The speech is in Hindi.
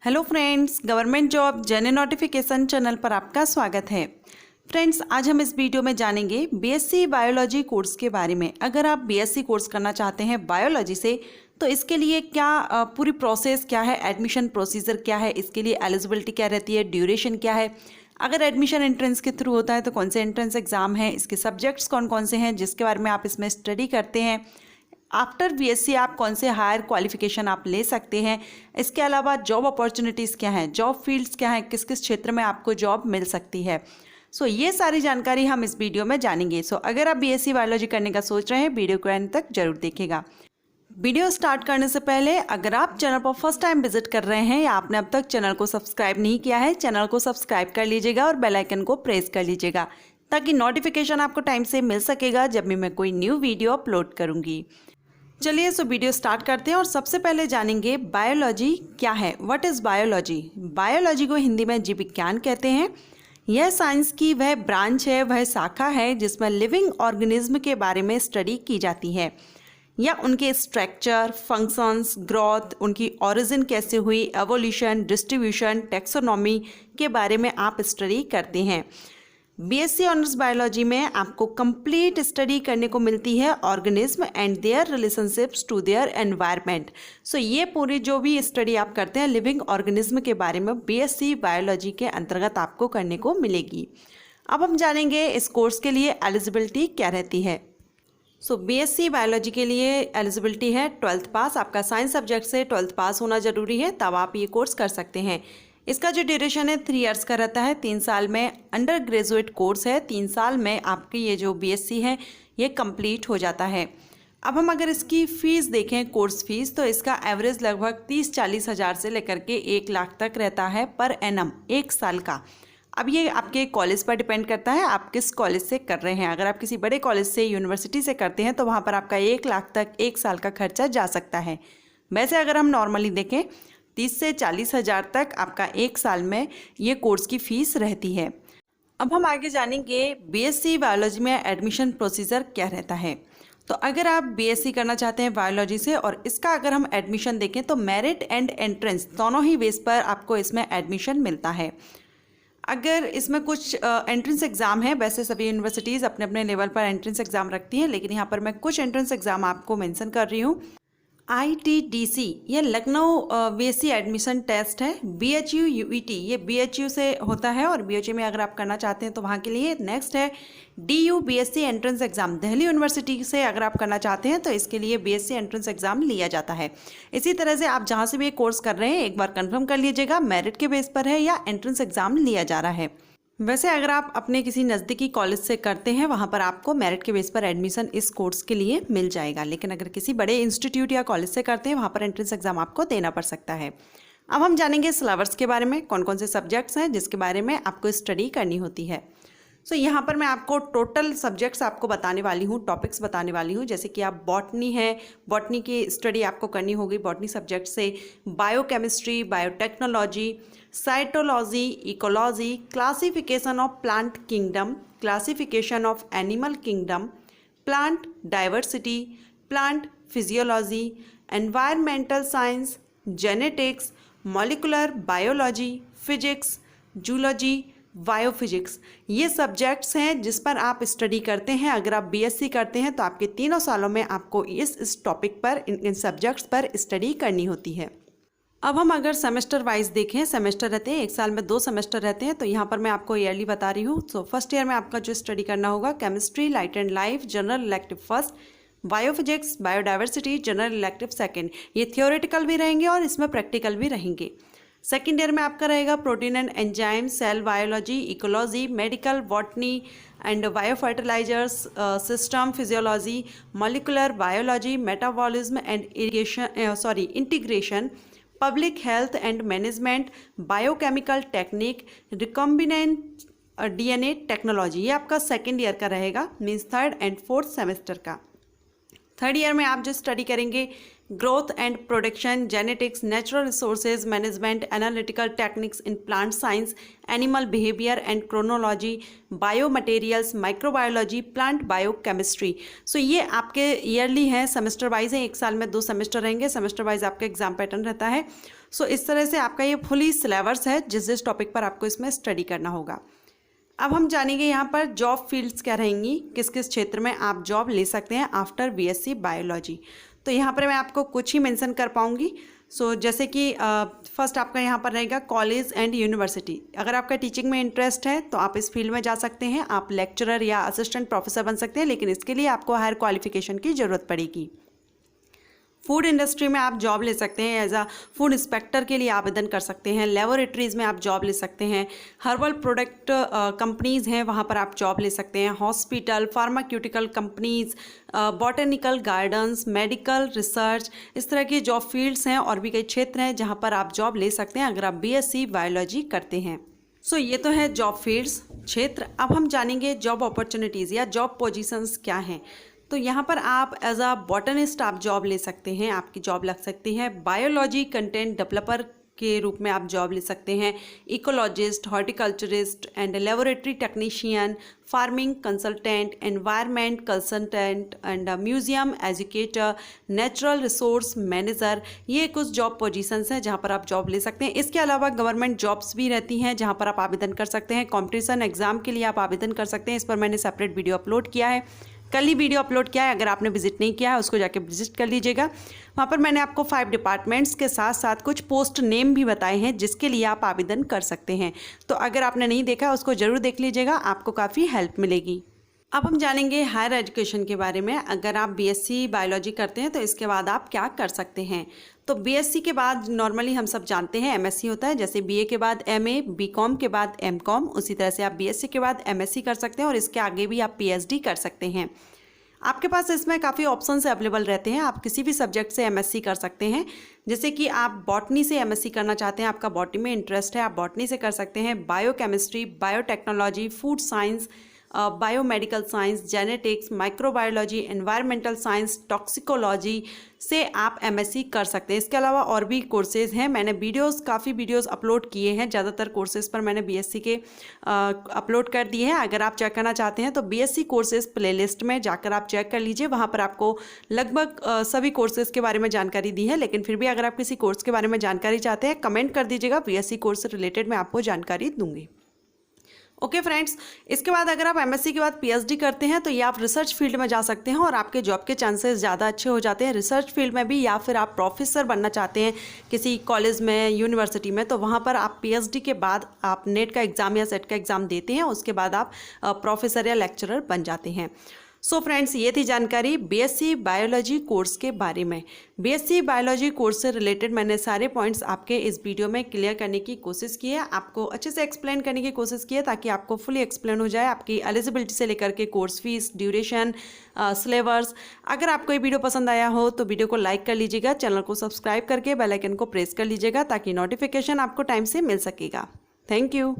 हेलो फ्रेंड्स, गवर्नमेंट जॉब जन नोटिफिकेशन चैनल पर आपका स्वागत है। फ्रेंड्स, आज हम इस वीडियो में जानेंगे बीएससी बायोलॉजी कोर्स के बारे में। अगर आप बीएससी कोर्स करना चाहते हैं बायोलॉजी से तो इसके लिए क्या पूरी प्रोसेस क्या है, एडमिशन प्रोसीजर क्या है, इसके लिए एलिजिबिलिटी क्या रहती है, ड्यूरेशन क्या है, अगर एडमिशन एंट्रेंस के थ्रू होता है तो कौन से एंट्रेंस एग्जाम है, इसके सब्जेक्ट्स कौन कौन से हैं जिसके बारे में आप इसमें स्टडी करते हैं, आफ्टर बीएससी आप कौन से हायर क्वालिफिकेशन आप ले सकते हैं, इसके अलावा जॉब अपॉर्चुनिटीज़ क्या हैं, जॉब फील्ड्स क्या हैं, किस किस क्षेत्र में आपको जॉब मिल सकती है। ये सारी जानकारी हम इस वीडियो में जानेंगे। अगर आप बीएससी बायोलॉजी करने का सोच रहे हैं वीडियो को एंड तक जरूर देखिएगा। वीडियो स्टार्ट करने से पहले अगर आप चैनल पर फर्स्ट टाइम विजिट कर रहे हैं या आपने अब तक चैनल को सब्सक्राइब नहीं किया है, चैनल को सब्सक्राइब कर लीजिएगा और बेल आइकन को प्रेस कर लीजिएगा ताकि नोटिफिकेशन आपको टाइम से मिल सकेगा जब भी मैं कोई न्यू वीडियो अपलोड करूँगी। चलिए वीडियो स्टार्ट करते हैं और सबसे पहले जानेंगे बायोलॉजी क्या है। What is biology. बायोलॉजी को हिंदी में जीव विज्ञान कहते हैं। यह साइंस की वह ब्रांच है, वह शाखा है जिसमें लिविंग ऑर्गेनिज्म के बारे में स्टडी की जाती है या उनके स्ट्रक्चर, फंक्शंस, ग्रोथ, उनकी ओरिजिन कैसे हुई, एवोल्यूशन, डिस्ट्रीब्यूशन, टैक्सोनॉमी के बारे में आप स्टडी करते हैं। बीएससी ऑनर्स बायोलॉजी में आपको कंप्लीट स्टडी करने को मिलती है organism and their relationships to their environment. ये पूरी जो भी स्टडी आप करते हैं लिविंग ऑर्गेनिज्म के बारे में बीएससी बायोलॉजी के अंतर्गत आपको करने को मिलेगी। अब हम जानेंगे इस कोर्स के लिए एलिजिबिलिटी क्या रहती है। बीएससी बायोलॉजी के लिए एलिजिबिलिटी है 12th पास। आपका साइंस सब्जेक्ट से 12th पास होना जरूरी है, तब आप ये कोर्स कर सकते हैं। इसका जो ड्यूरेशन है 3 इयर्स का रहता है। 3 साल में अंडर ग्रेजुएट कोर्स है। 3 साल में आपकी ये जो बीएससी है ये कंप्लीट हो जाता है। अब हम अगर इसकी फ़ीस देखें, कोर्स फीस, तो इसका एवरेज लगभग 30-40 हज़ार से लेकर के 1 लाख तक रहता है पर एनम 1 साल का। अब ये आपके कॉलेज पर डिपेंड करता है आप किस कॉलेज से कर रहे हैं। अगर आप किसी बड़े कॉलेज से, यूनिवर्सिटी से करते हैं तो वहाँ पर आपका 1 लाख तक 1 साल का खर्चा जा सकता है। वैसे अगर हम नॉर्मली देखें 30 से 40 हज़ार तक आपका 1 साल में ये कोर्स की फ़ीस रहती है। अब हम आगे जानेंगे बीएससी बायोलॉजी में एडमिशन प्रोसीजर क्या रहता है। तो अगर आप बीएससी करना चाहते हैं बायोलॉजी से और इसका अगर हम एडमिशन देखें तो मेरिट एंड एंट्रेंस दोनों ही बेस पर आपको इसमें एडमिशन मिलता है। अगर इसमें कुछ एंट्रेंस एग्ज़ाम है, वैसे सभी यूनिवर्सिटीज़ अपने अपने लेवल पर एंट्रेंस एग्ज़ाम रखती हैं, लेकिन यहाँ पर मैं कुछ एंट्रेंस एग्ज़ाम आपको मेंशन कर रही हूँ। ITDC ये लखनऊ बीएससी एडमिशन टेस्ट है। BHU UET ये BHU से होता है और BHU में अगर आप करना चाहते हैं तो वहाँ के लिए। नेक्स्ट है DU BSc entrance exam. Delhi university से अगर आप करना चाहते हैं तो इसके लिए BSc एंट्रेंस एग्ज़ाम लिया जाता है। इसी तरह से आप जहाँ से भी ये कोर्स कर रहे हैं एक बार कन्फर्म कर लीजिएगा मेरिट के बेस पर है या एंट्रेंस एग्ज़ाम लिया जा रहा है। वैसे अगर आप अपने किसी नज़दीकी कॉलेज से करते हैं वहाँ पर आपको मेरिट के बेस पर एडमिशन इस कोर्स के लिए मिल जाएगा, लेकिन अगर किसी बड़े इंस्टीट्यूट या कॉलेज से करते हैं वहाँ पर एंट्रेंस एग्ज़ाम आपको देना पड़ सकता है। अब हम जानेंगे सिलेबस के बारे में, कौन कौन से सब्जेक्ट्स हैं जिसके बारे में आपको स्टडी करनी होती है। यहाँ पर मैं आपको टोटल सब्जेक्ट्स आपको बताने वाली हूँ, टॉपिक्स बताने वाली हूँ। जैसे कि आप बॉटनी है, बॉटनी की स्टडी आपको करनी होगी बॉटनी सब्जेक्ट से, biochemistry, biotechnology, cytology, ecology, classification of plant kingdom, classification of animal kingdom, plant diversity, plant physiology, environmental science, genetics, molecular biology, physics, zoology, biophysics, ये सब्जेक्ट्स हैं जिस पर आप स्टडी करते हैं। अगर आप बीएससी करते हैं तो आपके 3 सालों में आपको इस टॉपिक पर, इन सब्जेक्ट्स पर स्टडी करनी होती है। अब हम अगर सेमेस्टर वाइज देखें, सेमेस्टर रहते हैं, 1 साल में 2 सेमेस्टर रहते हैं, तो यहाँ पर मैं आपको ईयरली बता रही हूँ। फर्स्ट ईयर में आपका जो स्टडी करना होगा chemistry light and life general elective first, biophysics biodiversity general elective second. ये थियोरेटिकल भी रहेंगे और इसमें प्रैक्टिकल भी रहेंगे। सेकेंड ईयर में आपका रहेगा protein and enzyme, cell biology, ecology, medical, botany and biofertilisers, system physiology, molecular biology, metabolism and integration, public health and management, biochemical technique, recombinant DNA technology. ये आपका सेकेंड ईयर का रहेगा, means 3rd and 4th semester का। 3rd ईयर में आप जो स्टडी करेंगे growth and production, genetics, natural resources management, analytical techniques in plant science, animal behaviour and chronology, bio materials, microbiology, plant biochemistry. ये आपके ईयरली हैं, सेमेस्टर वाइज है। 1 साल में 2 सेमेस्टर रहेंगे, सेमेस्टर वाइज आपका एग्जाम पैटर्न रहता है। सो इस तरह से आपका ये फुली सिलेबस है जिस टॉपिक पर आपको इसमें स्टडी करना होगा। अब हम जानेंगे यहाँ पर जॉब फील्ड्स क्या रहेंगी, किस किस क्षेत्र में आप जॉब ले सकते हैं आफ्टर बीएससी बायोलॉजी। तो यहाँ पर मैं आपको कुछ ही मेंशन कर पाऊँगी। सो जैसे कि फर्स्ट आपका यहाँ पर रहेगा कॉलेज एंड यूनिवर्सिटी। अगर आपका टीचिंग में इंटरेस्ट है तो आप इस फील्ड में जा सकते हैं, आप लेक्चरर या असिस्टेंट प्रोफेसर बन सकते हैं, लेकिन इसके लिए आपको हायर क्वालिफिकेशन की ज़रूरत पड़ेगी। फूड इंडस्ट्री में आप जॉब ले सकते हैं, एज अ फूड इंस्पेक्टर के लिए आवेदन कर सकते हैं। लेबोरेटरीज़ में आप जॉब ले सकते हैं। हर्बल प्रोडक्ट कंपनीज़ हैं, वहाँ पर आप जॉब ले सकते हैं। Hospital, pharmaceutical companies, botanical gardens, medical research, इस तरह की जॉब फील्ड्स हैं और भी कई क्षेत्र हैं जहाँ पर आप जॉब ले सकते हैं अगर आप बीएससी बायोलॉजी करते हैं। सो ये तो है जॉब फील्ड्स क्षेत्र। अब हम जानेंगे जॉब अपॉर्चुनिटीज़ या जॉब पोजीशंस क्या हैं। तो यहाँ पर आप एज अ बॉटनिस्ट आप जॉब ले सकते हैं, आपकी जॉब लग सकती है। बायोलॉजी कंटेंट डेवलपर के रूप में आप जॉब ले सकते हैं। Ecologist, horticulturist and laboratory technician, farming consultant, environment consultant and museum educator, natural resource manager, ये कुछ जॉब पोजीशंस हैं जहाँ पर आप जॉब ले सकते हैं। इसके अलावा गवर्नमेंट जॉब्स भी रहती हैं जहाँ पर आप आवेदन कर सकते हैं। कॉम्पिटिशन एग्जाम के लिए आप आवेदन कर सकते हैं, इस पर मैंने सेपरेट वीडियो अपलोड किया है, कल ही वीडियो अपलोड किया है। अगर आपने विजिट नहीं किया है उसको जाके विजिट कर लीजिएगा। वहाँ पर मैंने आपको 5 डिपार्टमेंट्स के साथ साथ कुछ पोस्ट नेम भी बताए हैं जिसके लिए आप आवेदन कर सकते हैं। तो अगर आपने नहीं देखा है उसको ज़रूर देख लीजिएगा, आपको काफ़ी हेल्प मिलेगी। अब हम जानेंगे हायर एजुकेशन के बारे में। अगर आप बीएससी बायोलॉजी करते हैं तो इसके बाद आप क्या कर सकते हैं। तो बीएससी के बाद नॉर्मली हम सब जानते हैं एमएससी होता है, जैसे बीए के बाद एमए, बीकॉम के बाद एमकॉम, उसी तरह से आप बीएससी के बाद एमएससी कर सकते हैं और इसके आगे भी आप पीएचडी कर सकते हैं। आपके पास इसमें काफ़ी ऑप्शंस अवेलेबल रहते हैं। आप किसी भी सब्जेक्ट से एमएससी कर सकते हैं, जैसे कि आप बॉटनी से एमएससी करना चाहते हैं, आपका बॉटनी में इंटरेस्ट है, आप बॉटनी से कर सकते हैं। Biochemistry, biotechnology, food science, biomedical science, genetics, microbiology, environmental science, toxicology से आप एमएससी कर सकते हैं। इसके अलावा और भी कोर्सेज़ हैं, मैंने काफ़ी वीडियोस अपलोड किए हैं। ज़्यादातर कोर्सेज़ पर मैंने बीएससी के अपलोड कर दिए हैं। अगर आप चेक करना चाहते हैं तो बीएससी कोर्सेज़ प्लेलिस्ट में जाकर आप चेक कर लीजिए, वहाँ पर आपको लगभग सभी कोर्सेज़ के बारे में जानकारी दी है। लेकिन फिर भी अगर आप किसी कोर्स के बारे में जानकारी चाहते हैं, कमेंट कर दीजिएगा, बीएससी कोर्स से रिलेटेड मैं आपको जानकारी दूँगी। ओके फ्रेंड्स, इसके बाद अगर आप एमएससी के बाद पीएचडी करते हैं तो ये आप रिसर्च फील्ड में जा सकते हैं और आपके जॉब के चांसेस ज़्यादा अच्छे हो जाते हैं रिसर्च फील्ड में भी। या फिर आप प्रोफेसर बनना चाहते हैं किसी कॉलेज में, यूनिवर्सिटी में, तो वहाँ पर आप पीएचडी के बाद आप नेट का एग्ज़ाम या सेट का एग्ज़ाम देते हैं, उसके बाद आप प्रोफेसर या लेक्चरर बन जाते हैं। सो फ्रेंड्स, ये थी जानकारी बीएससी बायोलॉजी कोर्स के बारे में। बीएससी बायोलॉजी कोर्स से रिलेटेड मैंने सारे पॉइंट्स आपके इस वीडियो में क्लियर करने की कोशिश की है, आपको अच्छे से एक्सप्लेन करने की कोशिश की है ताकि आपको फुली एक्सप्लेन हो जाए, आपकी एलिजिबिलिटी से लेकर के कोर्स फीस, ड्यूरेशन, सिलेबस। अगर आपको ये वीडियो पसंद आया हो तो वीडियो को लाइक कर लीजिएगा, चैनल को सब्सक्राइब करके बेल आइकन को प्रेस कर लीजिएगा ताकि नोटिफिकेशन आपको टाइम से मिल सकेगा। Thank you.